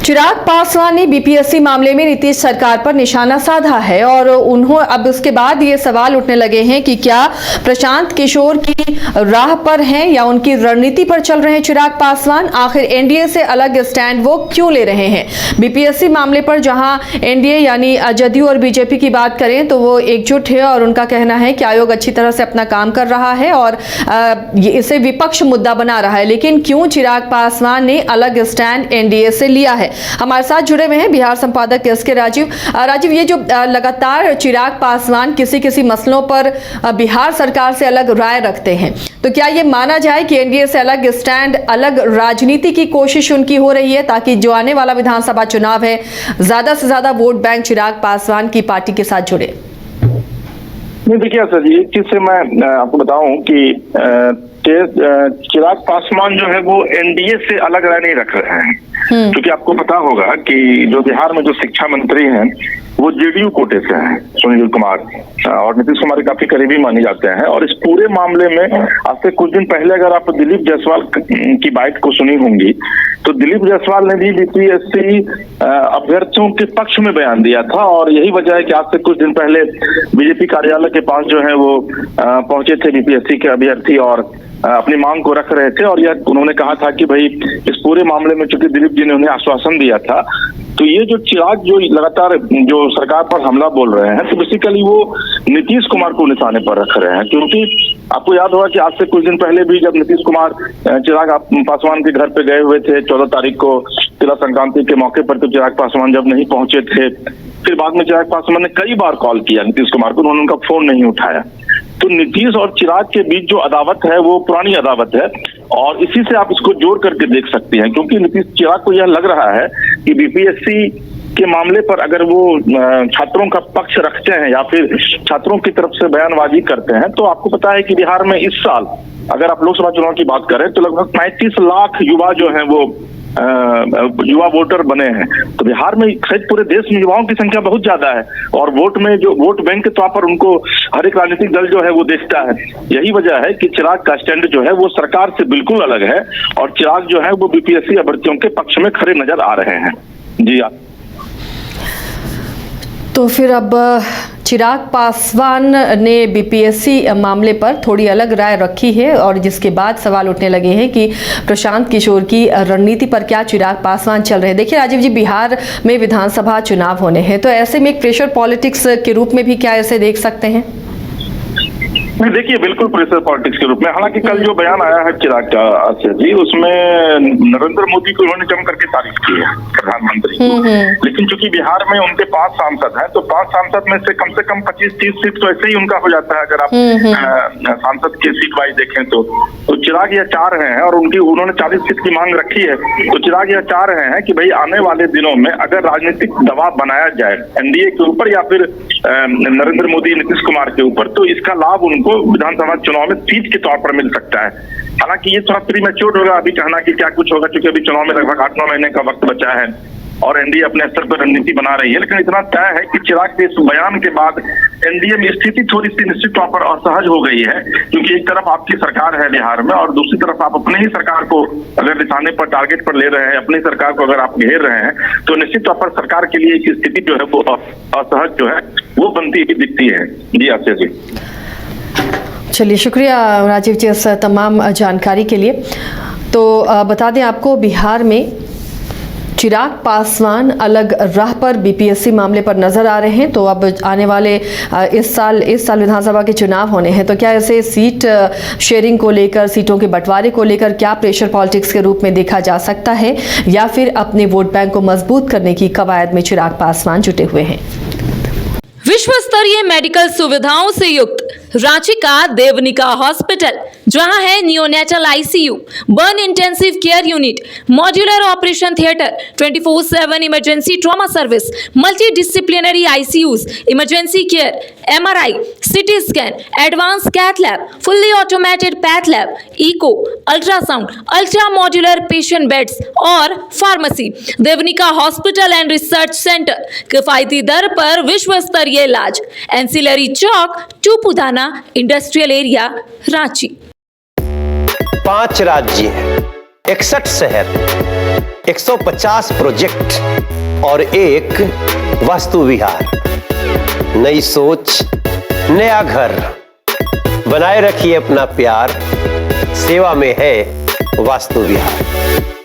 चिराग पासवान ने बीपीएससी मामले में नीतीश सरकार पर निशाना साधा है और अब उसके बाद ये सवाल उठने लगे हैं कि क्या प्रशांत किशोर की राह पर हैं या उनकी रणनीति पर चल रहे हैं चिराग पासवान। आखिर एनडीए से अलग स्टैंड वो क्यों ले रहे हैं। बीपीएससी मामले पर जहां एनडीए यानी जदयू और बीजेपी की बात करें तो वो एकजुट है और उनका कहना है कि आयोग अच्छी तरह से अपना काम कर रहा है और इसे विपक्ष मुद्दा बना रहा है, लेकिन क्यों चिराग पासवान ने अलग स्टैंड एनडीए से लिया है। हमारे साथ जुड़े हुए हैं बिहार संपादक एस के राजीव। ये जो लगातार चिराग पासवान किसी मसलों पर बिहार सरकार से अलग राय रखते हैं, तो क्या ये माना जाए कि एनडीए से अलग स्टैंड, अलग राजनीति की कोशिश उनकी हो रही है ताकि जो आने वाला विधानसभा चुनाव है ज्यादा से ज्यादा वोट बैंक चिराग पासवान की पार्टी के साथ जुड़े। नहीं, देखिए सर जी, एक चीज से मैं आपको बताऊं कि चिराग पासवान जो है वो एनडीए से अलग राय नहीं रख रहे हैं, क्योंकि आपको पता होगा कि जो बिहार में जो शिक्षा मंत्री हैं वो जेडीयू कोटे से हैं, सुनील कुमार, और नीतीश कुमार काफी करीबी माने जाते हैं। और इस पूरे मामले में आज से कुछ दिन पहले अगर आप दिलीप जायसवाल की बात को सुनी होंगी तो दिलीप जायसवाल ने भी बीपीएससी अभ्यर्थियों के पक्ष में बयान दिया था, और यही वजह है कि आज से कुछ दिन पहले बीजेपी कार्यालय के पास जो है वो पहुंचे थे बीपीएससी के अभ्यर्थी और अपनी मांग को रख रहे थे। और यह उन्होंने कहा था कि भाई इस पूरे मामले में चूंकि दिलीप जी ने उन्हें आश्वासन दिया था, तो ये जो चिराग जो लगातार जो सरकार पर हमला बोल रहे हैं, तो बेसिकली वो नीतीश कुमार को निशाने पर रख रहे हैं। क्योंकि आपको याद होगा कि आज से कुछ दिन पहले भी जब नीतीश कुमार चिराग पासवान के घर पे गए हुए थे 14 तारीख को तिला संक्रांति के मौके पर, तो चिराग पासवान जब नहीं पहुंचे थे, फिर बाद में चिराग पासवान ने कई बार कॉल किया नीतीश कुमार को, उन्होंने उनका फोन नहीं उठाया। तो नीतीश और चिराग के बीच जो अदावत है वो पुरानी अदावत है, और इसी से आप इसको जोड़ करके देख सकते हैं। क्योंकि नीतीश चिराग को यह लग रहा है कि बीपीएससी के मामले पर अगर वो छात्रों का पक्ष रखते हैं या फिर छात्रों की तरफ से बयानबाजी करते हैं, तो आपको पता है कि बिहार में इस साल अगर आप लोकसभा चुनाव की बात करें तो लगभग 35 लाख युवा जो है वो युवा वोटर बने हैं। तो बिहार में शायद पूरे देश में युवाओं की संख्या बहुत ज्यादा है, और वोट में जो वोट बैंक के तौर पर उनको हर एक राजनीतिक दल जो है वो देखता है। यही वजह है कि चिराग का स्टैंड जो है वो सरकार से बिल्कुल अलग है, और चिराग जो है वो बीपीएससी अभ्यर्थियों के पक्ष में खड़े नजर आ रहे हैं। जी हाँ। तो फिर अब चिराग पासवान ने बीपीएससी मामले पर थोड़ी अलग राय रखी है, और जिसके बाद सवाल उठने लगे हैं कि प्रशांत किशोर की रणनीति पर क्या चिराग पासवान चल रहे हैं। देखिए राजीव जी, बिहार में विधानसभा चुनाव होने हैं, तो ऐसे में एक प्रेशर पॉलिटिक्स के रूप में भी क्या ऐसे देख सकते हैं। नहीं, देखिए बिल्कुल प्रेशर पॉलिटिक्स के रूप में। हालांकि कल जो बयान आया है चिराग का जी, उसमें नरेंद्र मोदी को उन्होंने जम करके तारीफ की है, प्रधानमंत्री को। लेकिन चूंकि बिहार में उनके 5 सांसद हैं, तो 5 सांसद में से कम 25-30 सीट तो ऐसे ही उनका हो जाता है अगर आप सांसद के सीट वाइज देखें तो चिराग यह चाह रहे हैं, और उन्होंने 40 सीट की मांग रखी है। तो चिराग यह चाह रहे हैं कि भाई आने वाले दिनों में अगर राजनीतिक दबाव बनाया जाए एनडीए के ऊपर या फिर नरेंद्र मोदी नीतीश कुमार के ऊपर, तो इसका लाभ उनको विधानसभा चुनाव में सीट के तौर पर मिल सकता है। हालांकि ये थोड़ा प्रीमैच्योर होगा अभी कहना कि क्या कुछ होगा, क्योंकि अभी चुनाव में लगभग 8-9 महीने का वक्त बचा है और एनडीए अपने स्तर पर रणनीति बना रही है। लेकिन इतना तय है कि चिराग के इस बयान के बाद एनडीए में स्थिति थोड़ी सी निश्चित तौर पर असहज हो गई है, क्योंकि एक तरफ आपकी सरकार है बिहार में और दूसरी तरफ आप अपने ही सरकार को अगर निशाने पर टारगेट पर ले रहे हैं, अपनी सरकार को अगर आप घेर रहे हैं, तो निश्चित तौर पर सरकार के लिए एक स्थिति जो है वो असहज जो है वो बनती हुई दिखती है। जी आशा जी। चलिए, शुक्रिया राजीव जी इस तमाम जानकारी के लिए। तो बता दें आपको, बिहार में चिराग पासवान अलग राह पर बीपीएससी मामले पर नजर आ रहे हैं। तो अब आने वाले इस साल विधानसभा के चुनाव होने हैं, तो क्या ऐसे सीट शेयरिंग को लेकर, सीटों के बंटवारे को लेकर क्या प्रेशर पॉलिटिक्स के रूप में देखा जा सकता है, या फिर अपने वोट बैंक को मजबूत करने की कवायद में चिराग पासवान जुटे हुए हैं। विश्व स्तरीय मेडिकल सुविधाओं से युक्त रांची का देवनिका हॉस्पिटल, जहां है neonatal ICU, burn intensive care unit, modular operation theatre, 24/7 emergency trauma service, multi disciplinary ICUs, emergency care, MRI, CT scan, advance cath lab, fully automated path lab, echo, ultrasound, ultra modular patient beds और pharmacy. Devnika hospital and research centre, किफायती दर पर विश्व स्तरीय इलाज, ancillary Chowk, Tupudana industrial area, Ranchi. 5 राज्य, 61 शहर, 150 project और एक वास्तु विहार। नई सोच, नया घर, बनाए रखिए अपना प्यार, सेवा में है वास्तु विहार।